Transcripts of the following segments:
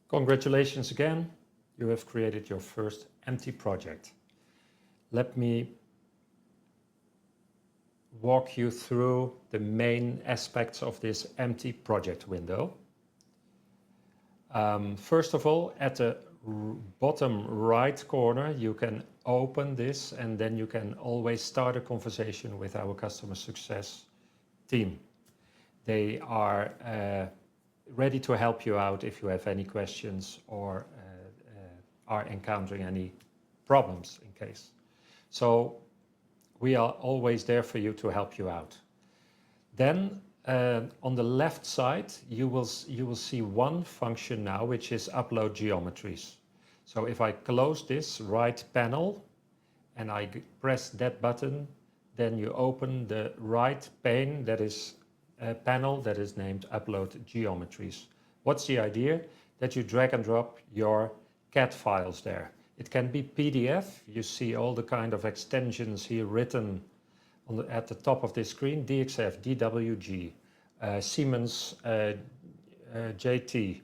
Congratulations again, you have created your first empty project. Let me walk you through the main aspects of this empty project window. First of all, at the bottom right corner, you can open this and then you can always start a conversation with our customer success team. They are ready to help you out if you have any questions or are encountering any problems in case. So we are always there for you to help you out. Then on the left side, you will see one function now, which is upload geometries. So if I close this right panel and I press that button, then you open the right pane that is a panel that is named upload geometries. What's the idea? That you drag and drop your CAD files there. It can be PDF. You see all the kind of extensions here written at the top of this screen: DXF, DWG, Siemens JT,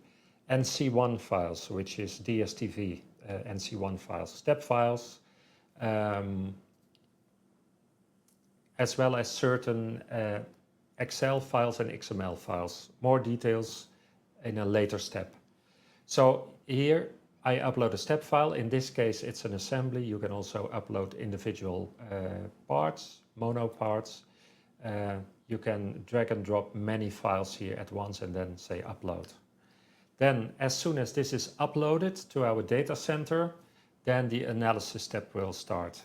NC1 files, which is DSTV, NC1 files, step files, as well as certain Excel files and XML files. More details in a later step. So here I upload a step file. In this case, it's an assembly. You can also upload individual parts, mono parts. You can drag and drop many files here at once and then say upload. Then as soon as this is uploaded to our data center, then the analysis step will start.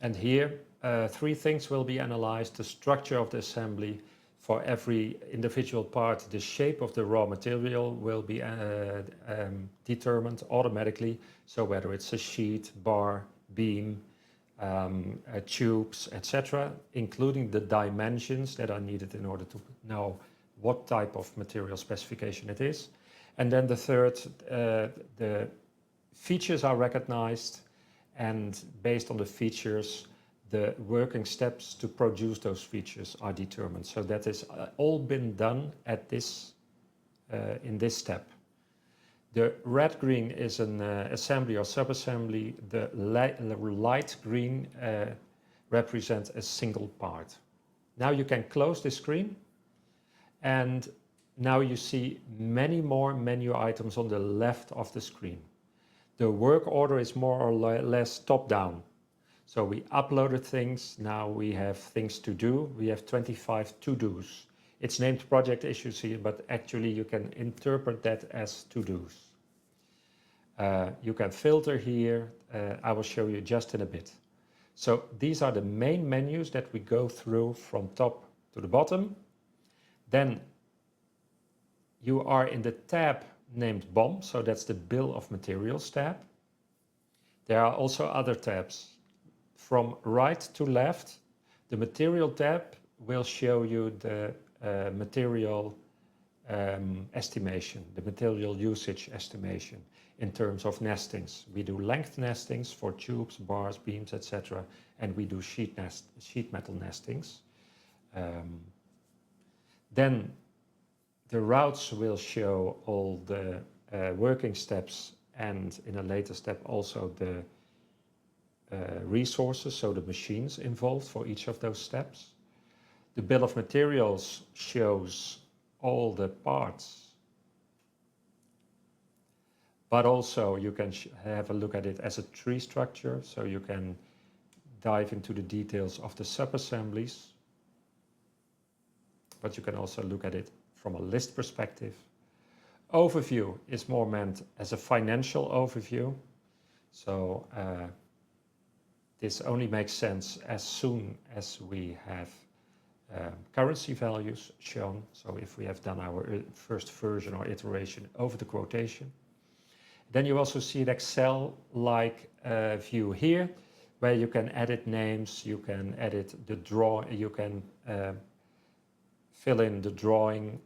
And here, three things will be analyzed: the structure of the assembly. For every individual part, the shape of the raw material will be determined automatically. So whether it's a sheet, bar, beam, tubes, etc., including the dimensions that are needed in order to know what type of material specification it is. And then the third, the features are recognized, and based on the features, the working steps to produce those features are determined. So that has all been done at this, in this step. The red green is an assembly or subassembly. The light green represents a single part. Now you can close the screen, and now you see many more menu items on the left of the screen. The work order is more or less top-down. So we uploaded things, now we have things to do. We have 25 to-dos. It's named project issues here, but actually you can interpret that as to-dos. You can filter here. I will show you just in a bit. So these are the main menus that we go through from top to the bottom. Then you are in the tab named BOM, so that's the Bill of Materials tab. There are also other tabs. From right to left, the Material tab will show you the material estimation, the material usage estimation in terms of nestings. We do length nestings for tubes, bars, beams, etc., and we do sheet metal nestings. Then the routes will show all the working steps, and in a later step also the resources, so the machines involved for each of those steps. The bill of materials shows all the parts, but also you can have a look at it as a tree structure, so you can dive into the details of the sub-assemblies, but you can also look at it from a list perspective. Overview is more meant as a financial overview, so this only makes sense as soon as we have currency values shown. So if we have done our first version or iteration over the quotation. Then you also see an Excel-like view here, where you can edit names, you can edit the you can fill in the drawing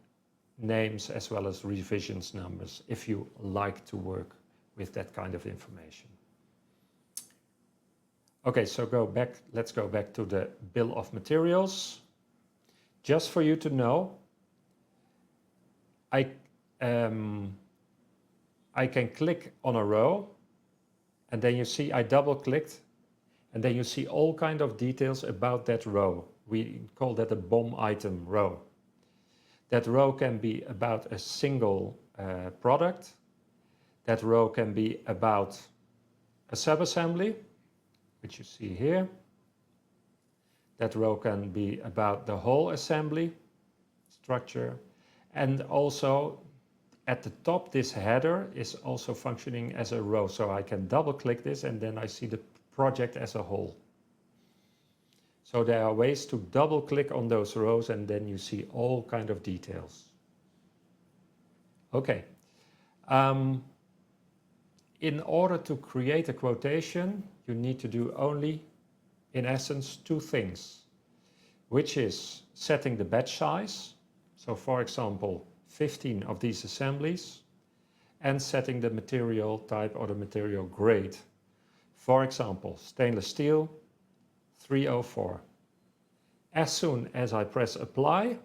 names as well as revisions numbers if you like to work with that kind of information. Okay, so let's go back to the bill of materials. Just for you to know, I can click on a row, and then you see I double clicked, and then you see all kind of details about that row. We call that a BOM item row. That row can be about a single product. That row can be about a subassembly, which you see here. That row can be about the whole assembly structure. And also at the top, this header is also functioning as a row. So I can double click this and then I see the project as a whole. So there are ways to double click on those rows and then you see all kind of details. Okay. In order to create a quotation, you need to do only, in essence, two things, which is setting the batch size. So for example, 15 of these assemblies, and setting the material type or the material grade. For example, stainless steel 304. As soon as I press apply,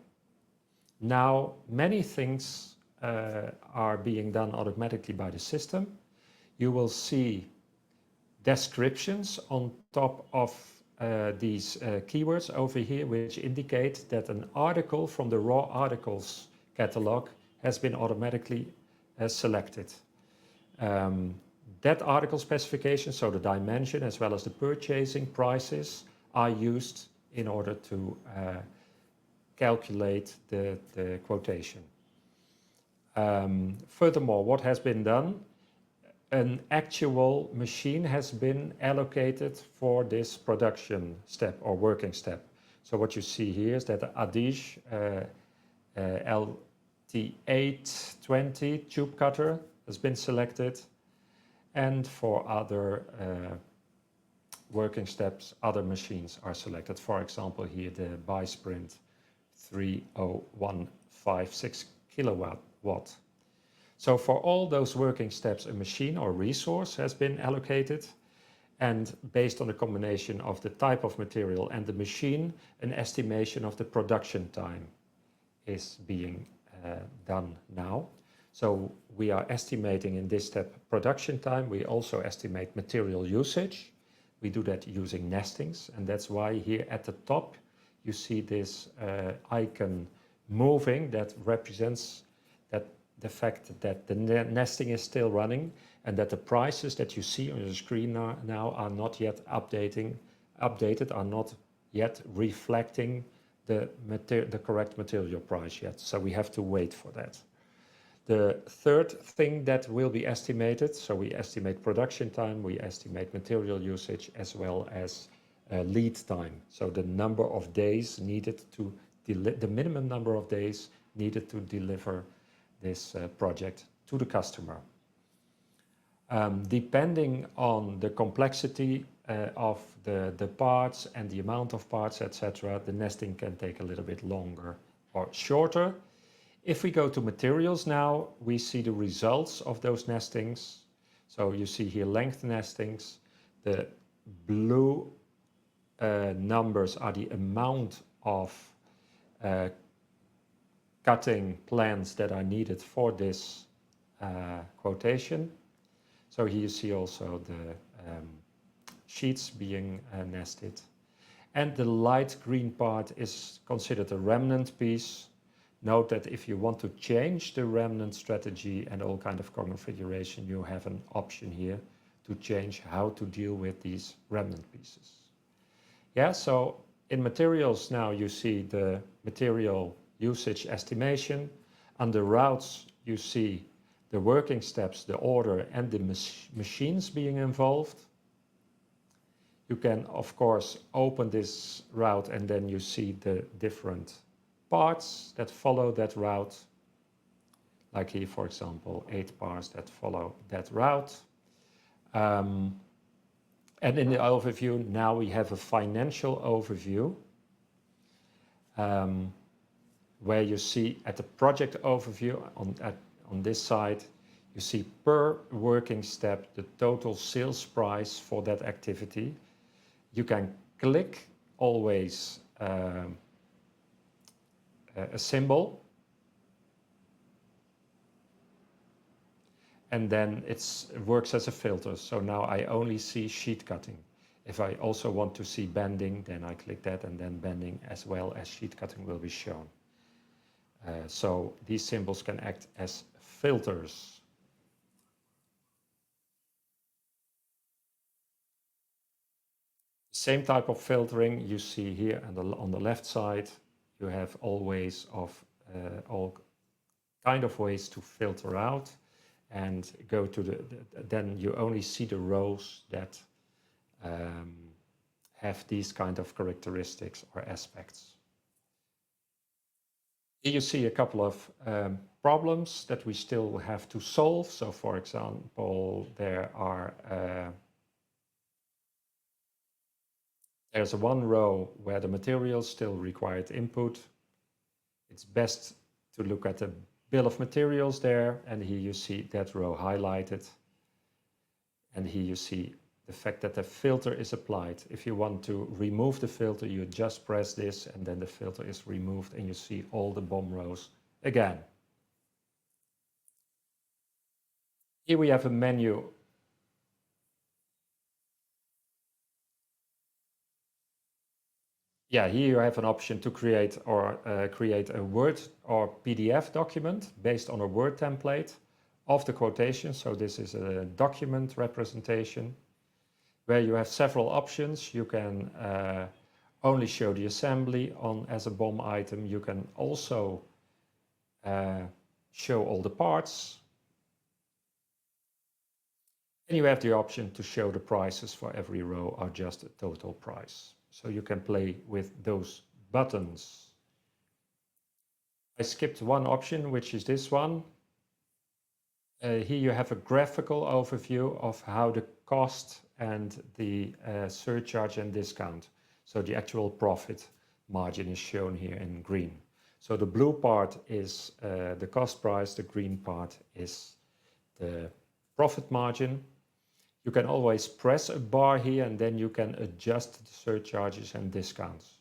now many things are being done automatically by the system. You will see descriptions on top of these keywords over here, which indicate that an article from the raw articles catalog has been automatically selected. That article specification, so the dimension as well as the purchasing prices, are used in order to calculate the quotation. Furthermore, what has been done? An actual machine has been allocated for this production step or working step. So what you see here is that the Adige LT820 tube cutter has been selected, and for other working steps, other machines are selected. For example, here the Bi-Sprint 30156 kilowatt. So for all those working steps, a machine or resource has been allocated, and based on the combination of the type of material and the machine, an estimation of the production time is being done now. So we are estimating in this step production time. We also estimate material usage. We do that using nestings, and that's why here at the top you see this icon moving that represents that the fact that the nesting is still running and that the prices that you see on your screen now are not yet updated, are not yet reflecting the correct material price yet. So we have to wait for that. The third thing that will be estimated, so we estimate production time, we estimate material usage, as well as lead time. So the number of days needed to, the minimum number of days needed to deliver this project to the customer. Depending on the complexity of the parts and the amount of parts, etc., the nesting can take a little bit longer or shorter. If we go to materials now, we see the results of those nestings. So you see here length nestings. The blue numbers are the amount of cutting plans that are needed for this quotation. So here you see also the sheets being nested. And the light green part is considered a remnant piece. Note that if you want to change the remnant strategy and all kind of configuration, you have an option here to change how to deal with these remnant pieces. Yeah, so in materials now you see the material usage estimation. Under routes you see the working steps, the order, and the machines being involved. You can of course open this route and then you see the different parts that follow that route. Like here, for example, 8 parts that follow that route. And in the overview, now we have a financial overview where you see at the project overview on this side, you see per working step the total sales price for that activity. You can click always a symbol, and then it works as a filter. So now I only see sheet cutting. If I also want to see bending, then I click that, and then bending as well as sheet cutting will be shown. So these symbols can act as filters. Same type of filtering you see here on the left side. You have all ways of all kind of ways to filter out, and go to then you only see the rows that have these kind of characteristics or aspects. Here you see a couple of problems that we still have to solve. So for example, there's one row where the materials still required input. It's best to look at the bill of materials there, and here you see that row highlighted. And here you see the fact that the filter is applied. If you want to remove the filter, you just press this, and then the filter is removed, and you see all the BOM rows again. Here we have a menu. Yeah, here you have an option to create a Word or PDF document based on a Word template of the quotation. So this is a document representation where you have several options. You can only show the assembly as a BOM item. You can also show all the parts. And you have the option to show the prices for every row or just a total price. So you can play with those buttons. I skipped one option, which is this one. Here you have a graphical overview of how the cost and the surcharge and discount. So the actual profit margin is shown here in green. So the blue part is the cost price, the green part is the profit margin. You can always press a bar here, and then you can adjust the surcharges and discounts.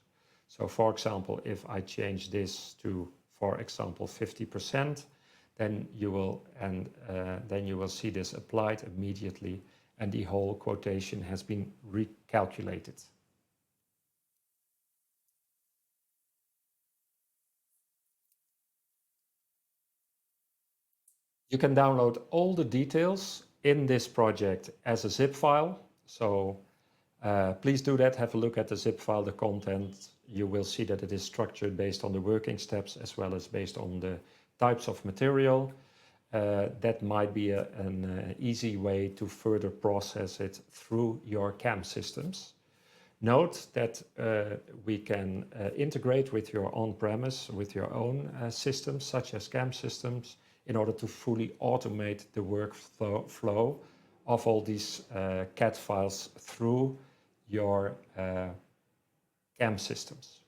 So for example, if I change this to, for example, 50%, then you will see this applied immediately, and the whole quotation has been recalculated. You can download all the details in this project as a zip file. So please do that. Have a look at the zip file, the content. You will see that it is structured based on the working steps as well as based on the types of material. That might be an easy way to further process it through your CAM systems. Note that we can integrate with your on-premise, with your own systems such as CAM systems, in order to fully automate the workflow of all these CAD files through your CAM systems.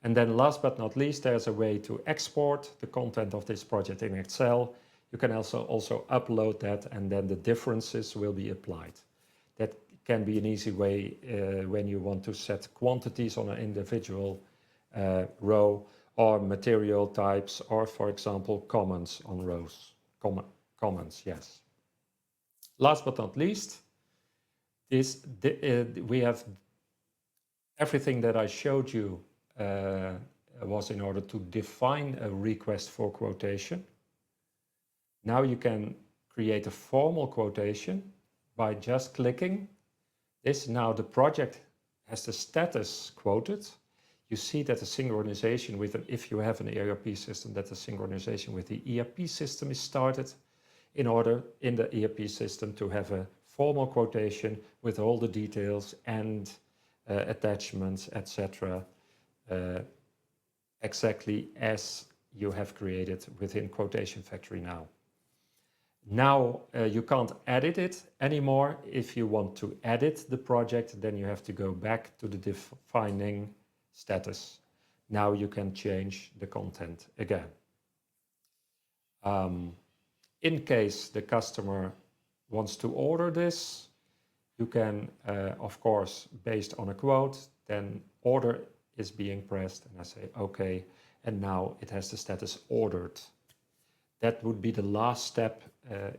And then last but not least, there's a way to export the content of this project in Excel. You can also upload that, and then the differences will be applied. That can be an easy way when you want to set quantities on an individual row, or material types, or for example, comments on rows. Comments, yes. Last but not least, we have everything that I showed you was in order to define a request for quotation. Now you can create a formal quotation by just clicking this. Now the project has the status quoted. You see that the synchronization with, if you have an ERP system, that the synchronization with the ERP system is started in order in the ERP system to have a formal quotation with all the details and attachments, etc. Exactly as you have created within Quotation Factory now. Now you can't edit it anymore. If you want to edit the project, then you have to go back to the defining status. Now you can change the content again. In case the customer wants to order this, you can, of course, based on a quote, then order is being pressed, and I say okay, and now it has the status ordered. that would be the last step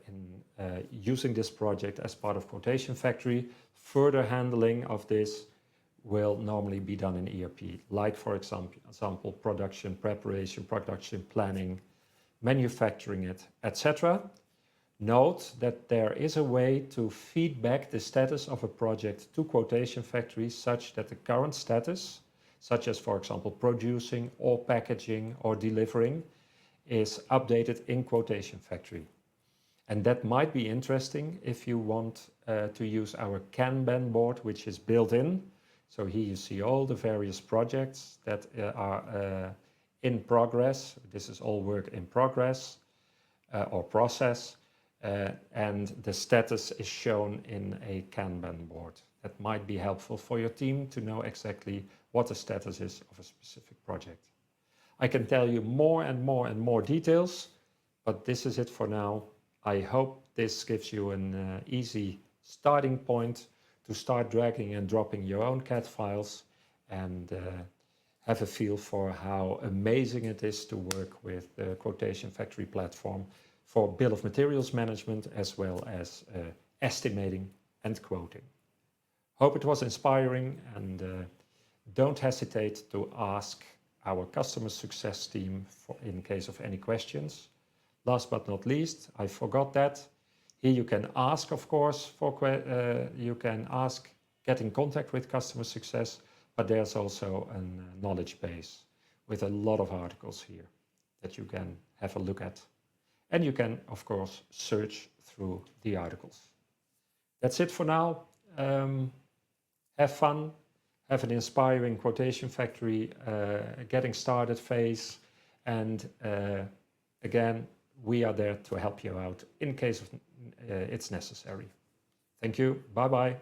in using this project as part of Quotation Factory. Further handling of this will normally be done in ERP, like for example, production preparation, production planning, manufacturing it, etc. Note that there is a way to feed back the status of a project to Quotation Factory such that the current status, such as for example producing or packaging or delivering, is updated in Quotation Factory. And that might be interesting if you want to use our Kanban board, which is built in. So here you see all the various projects that are in progress. This is all work in progress or process. And the status is shown in a Kanban board. That might be helpful for your team to know exactly what the status is of a specific project. I can tell you more and more and more details, but this is it for now. I hope this gives you an easy starting point to start dragging and dropping your own CAD files and have a feel for how amazing it is to work with the Quotation Factory platform for bill of materials management as well as estimating and quoting. Hope it was inspiring, and don't hesitate to ask our customer success team in case of any questions. Last but not least, I forgot that. Here you can ask, of course, you can ask, get in contact with customer success, but there's also a knowledge base with a lot of articles here that you can have a look at. And you can, of course, search through the articles. That's it for now. Have fun. Have an inspiring Quotation Factory getting started phase. And again, we are there to help you out in case of it's necessary. Thank you. Bye-bye.